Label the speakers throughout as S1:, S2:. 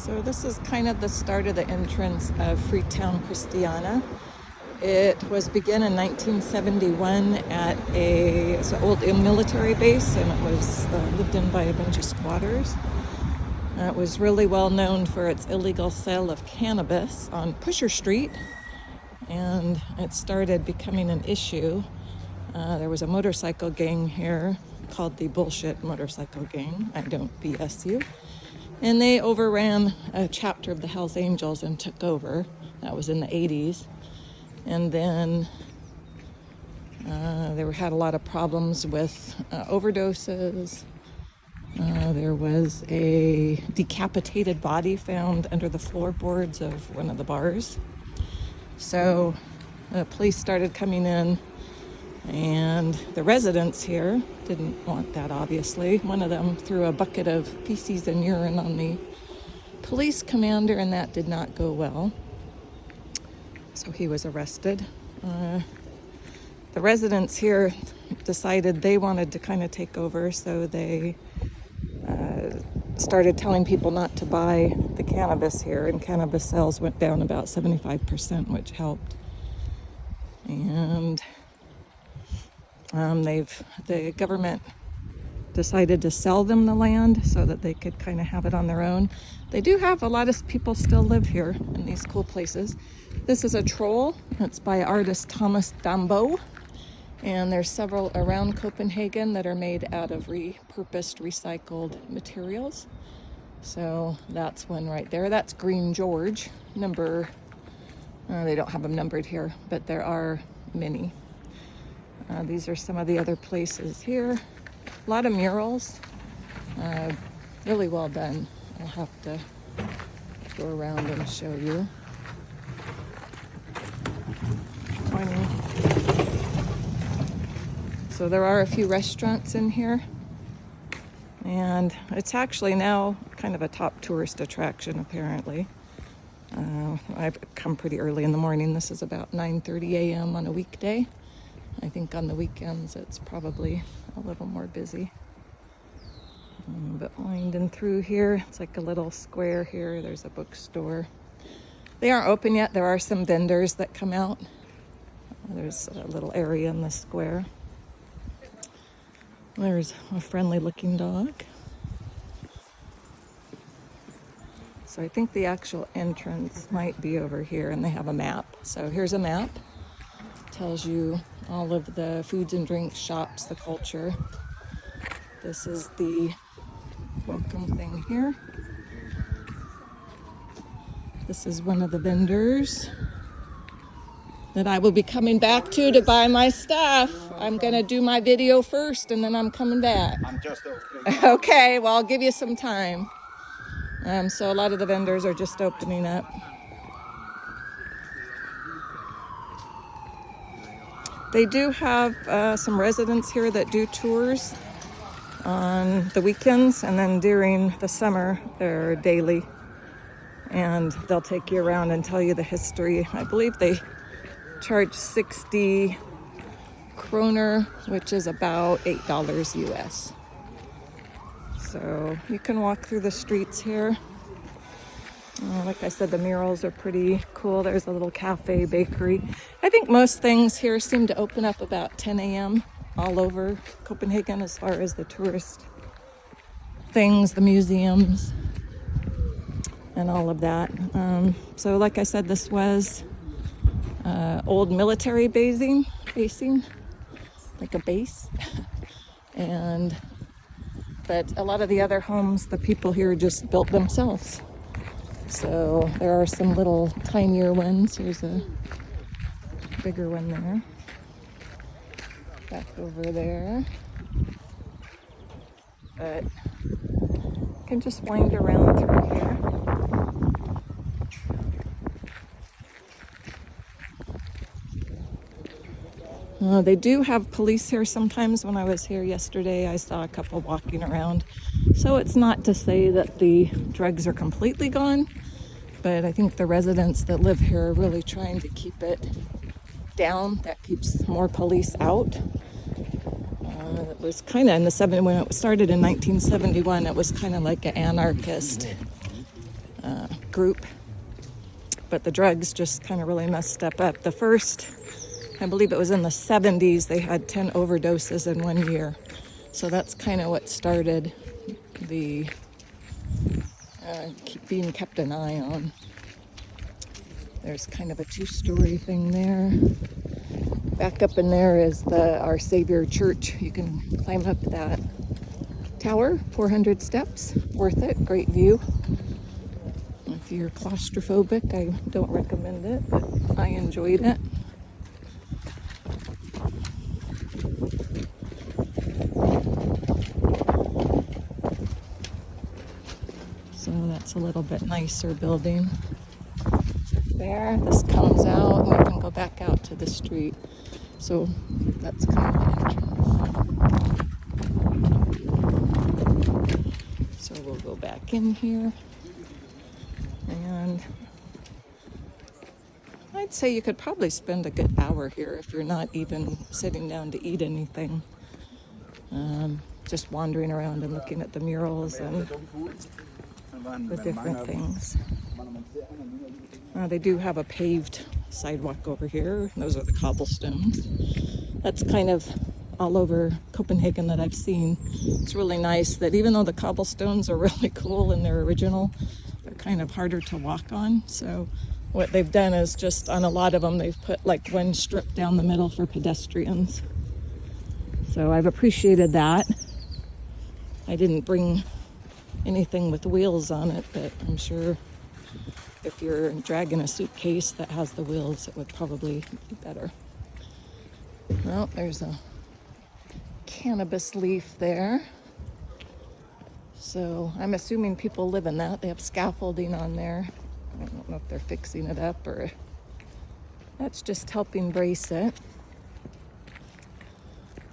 S1: So this is kind of the start of the entrance of Freetown Christiana. It was begun in 1971 at it's an old military base, and it was lived in by a bunch of squatters. It was really well known for its illegal sale of cannabis on Pusher Street, and it started becoming an issue. There was a motorcycle gang here called the Bullshit Motorcycle Gang. I don't BS you. And they overran a chapter of the Hells Angels and took over. That was in the 80s. And then they had a lot of problems with overdoses. There was a decapitated body found under the floorboards of one of the bars. So the police started coming in, and the residents here didn't want that, obviously. One of them threw a bucket of feces and urine on the police commander, and that did not go well. So he was arrested. The residents here decided they wanted to kind of take over, so they started telling people not to buy the cannabis here, and cannabis sales went down about 75%, which helped. And the government decided to sell them the land so that they could kind of have it on their own. They do have a lot of people still live here in these cool places. This is a troll. It's by artist Thomas Dambo. And there's several around Copenhagen that are made out of repurposed, recycled materials. So that's one right there. That's Green George. They don't have them numbered here, but there are many. These are some of the other places here. A lot of murals. Really well done. I'll have to go around and show you. 20. So there are a few restaurants in here, and it's actually now kind of a top tourist attraction, apparently. I've come pretty early in the morning. This is about 9:30 a.m. on a weekday. I think on the weekends it's probably a little more busy. But winding through here, it's like a little square here. There's a bookstore. They aren't open yet. There are some vendors that come out. There's a little area in the square. There's a friendly looking dog. So I think the actual entrance might be over here, and they have a map. So here's a map. Tells you all of the foods and drinks shops, the culture. This is the welcome thing here. This is one of the vendors that I will be coming back to buy my stuff. I'm gonna do my video first, and then I'm coming back.
S2: I'm just opening.
S1: Okay, well, I'll give you some time. So a lot of the vendors are just opening up. They do have some residents here that do tours on the weekends, and then during the summer, they're daily. And they'll take you around and tell you the history. I believe they charge 60 kroner, which is about $8 US. So you can walk through the streets here. Like I said, the murals are pretty cool. There's a little cafe, bakery. I think most things here seem to open up about 10 a.m. all over Copenhagen as far as the tourist things, the museums, and all of that. So like I said, this was old military basing, like a base. But a lot of the other homes, the people here just built themselves. So there are some little tinier ones. Here's a bigger one there. Back over there. But you can just wind around through here. They do have police here sometimes. When I was here yesterday, I saw a couple walking around. So it's not to say that the drugs are completely gone, but I think the residents that live here are really trying to keep it down. That keeps more police out. It was kind of in the when it started in 1971, it was kind of like an anarchist group. But the drugs just kind of really messed stuff up. The first, I believe it was in the 70s, they had 10 overdoses in 1 year. So that's kind of what started the being kept an eye on. There's kind of a 2-story thing there. Back up in there is Our Savior Church. You can climb up that tower, 400 steps, worth it, great view. If you're claustrophobic, I don't recommend it, but I enjoyed it. So that's a little bit nicer building. There, this comes out and we can go back out to the street. So that's kind of the entrance. So we'll go back in here. And I'd say you could probably spend a good hour here if you're not even sitting down to eat anything. Just wandering around and looking at the murals and the different things. They do have a paved sidewalk over here. Those are the cobblestones. That's kind of all over Copenhagen that I've seen. It's really nice that even though the cobblestones are really cool and they're original, they're kind of harder to walk on. So what they've done is just on a lot of them, they've put like one strip down the middle for pedestrians. So I've appreciated that. I didn't bring anything with wheels on it, but I'm sure if you're dragging a suitcase that has the wheels, it would probably be better. Well, there's a cannabis leaf there. So I'm assuming people live in that. They have scaffolding on there. I don't know if they're fixing it up or that's just helping brace it.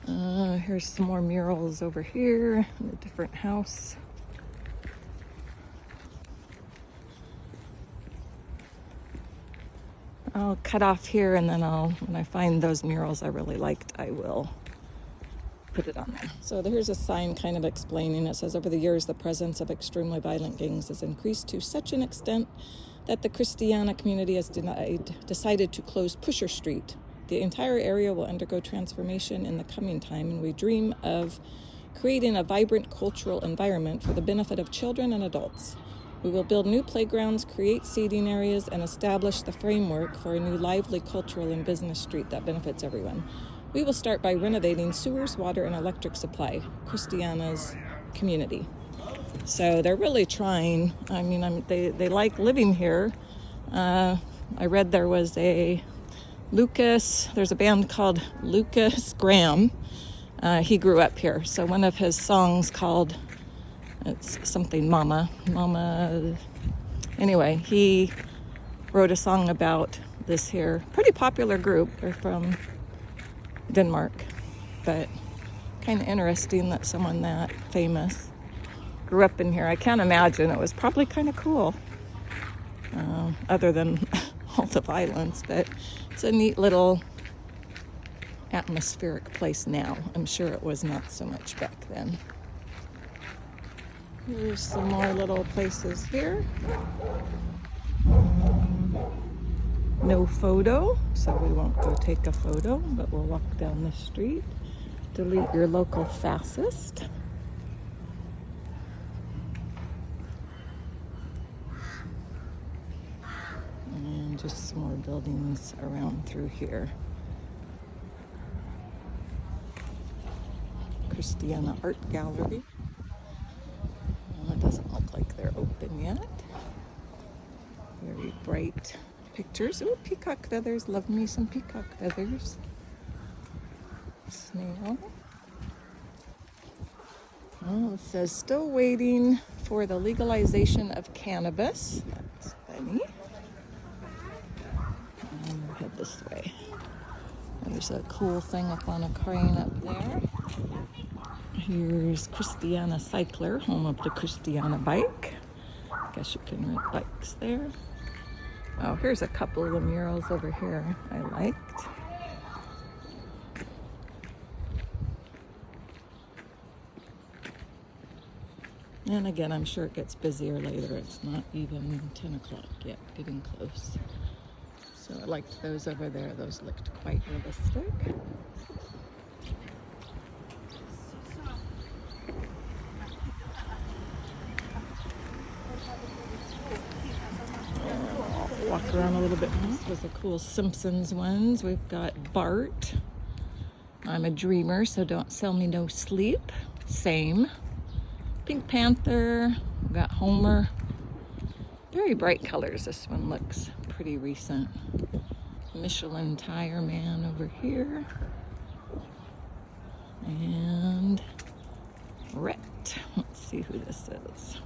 S1: Here's some more murals over here in a different house. I'll cut off here and then when I find those murals I really liked, I will put it on there. So here's a sign kind of explaining. It says, over the years, the presence of extremely violent gangs has increased to such an extent that the Christiana community has decided to close Pusher Street. The entire area will undergo transformation in the coming time, and we dream of creating a vibrant cultural environment for the benefit of children and adults. We will build new playgrounds, create seating areas, and establish the framework for a new lively cultural and business street that benefits everyone. We will start by renovating sewers, water, and electric supply, Christiana's community. So they're really trying. I mean, they like living here. I read there was there's a band called Lucas Graham. He grew up here. So one of his songs called, it's something Mama. Anyway, he wrote a song about this here. Pretty popular group. They're from Denmark. But kind of interesting that someone that famous grew up in here. I can't imagine. It was probably kind of cool. Other than all the violence. But it's a neat little atmospheric place now. I'm sure it was not so much back then. Here's some more little places here. No photo, so we won't go take a photo, but we'll walk down the street. Delete your local fascist. And just some more buildings around through here. Christiana Art Gallery. It doesn't look like they're open yet. Very bright pictures. Oh, peacock feathers. Love me some peacock feathers. Snail. Well, it says still waiting for the legalization of cannabis. That's funny. And we'll head this way. There's a cool thing up on a crane up there. Here's Christiana Cycler, home of the Christiana bike. I guess you can rent bikes there. Oh, here's a couple of the murals over here I liked. And again, I'm sure it gets busier later. It's not even 10 o'clock yet, getting close. So I liked those over there. Those looked quite realistic. I'll walk around a little bit. This was a cool Simpsons ones. We've got Bart. I'm a dreamer, so don't sell me no sleep. Same. Pink Panther. We've got Homer. Very bright colors. This one looks pretty recent. Michelin Tire Man over here. And Rhett. Let's see who this is.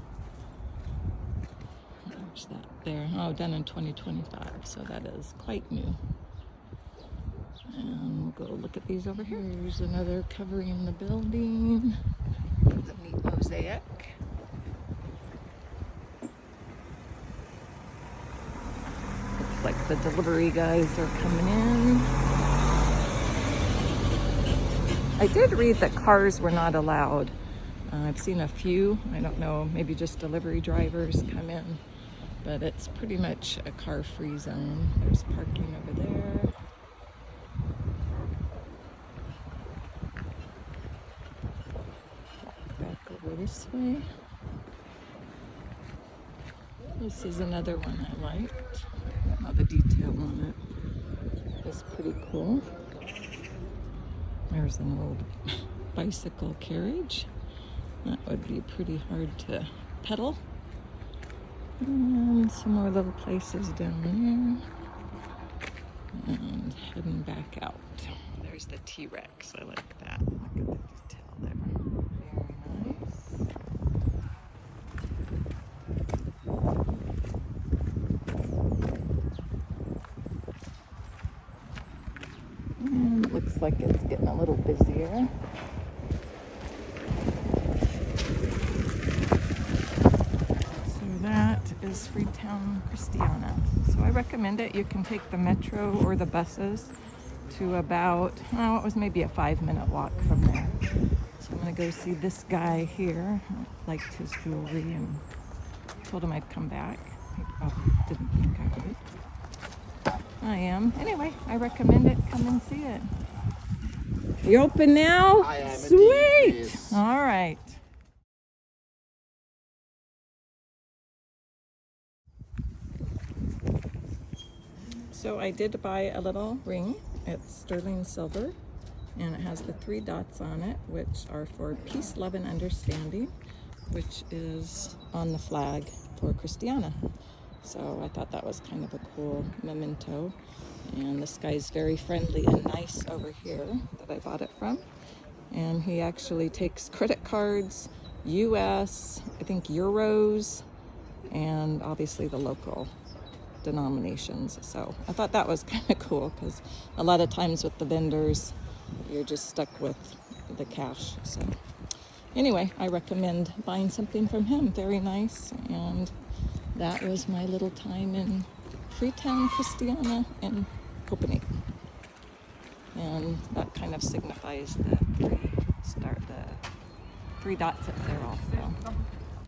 S1: There's that there. Oh, done in 2025, so that is quite new. And we'll go look at these over here. Here's another covering the building. It's a neat mosaic. Looks like the delivery guys are coming in. I did read that cars were not allowed. I've seen a few. I don't know, maybe just delivery drivers come in. But it's pretty much a car-free zone. There's parking over there. Back over this way. This is another one I liked. I don't know the detail on it. It's pretty cool. There's an old bicycle carriage. That would be pretty hard to pedal. And some more little places down there. And heading back out. There's the T-Rex. I like that. Look at the detail there. Very nice. And it looks like it's getting a little busier. Is Freetown Christiana. So I recommend it. You can take the metro or the buses to about, oh, it was maybe a 5-minute walk from there. So I'm gonna go see this guy here. I liked his jewelry and told him I'd come back. He probably didn't think I would. I am. Anyway, I recommend it. Come and see it. You open now?
S2: I am.
S1: Sweet.
S2: Indeed, yes.
S1: All right. So I did buy a little ring. It's sterling silver, and it has the 3 dots on it, which are for peace, love, and understanding, which is on the flag for Christiana. So I thought that was kind of a cool memento. And this guy's very friendly and nice over here that I bought it from. And he actually takes credit cards, US, I think euros, and obviously the local denominations. So I thought that was kind of cool because a lot of times with the vendors you're just stuck with the cash. So anyway, I recommend buying something from him. Very nice. And that was my little time in Freetown Christiana in Copenhagen, and that kind of signifies the 3 dots up there also.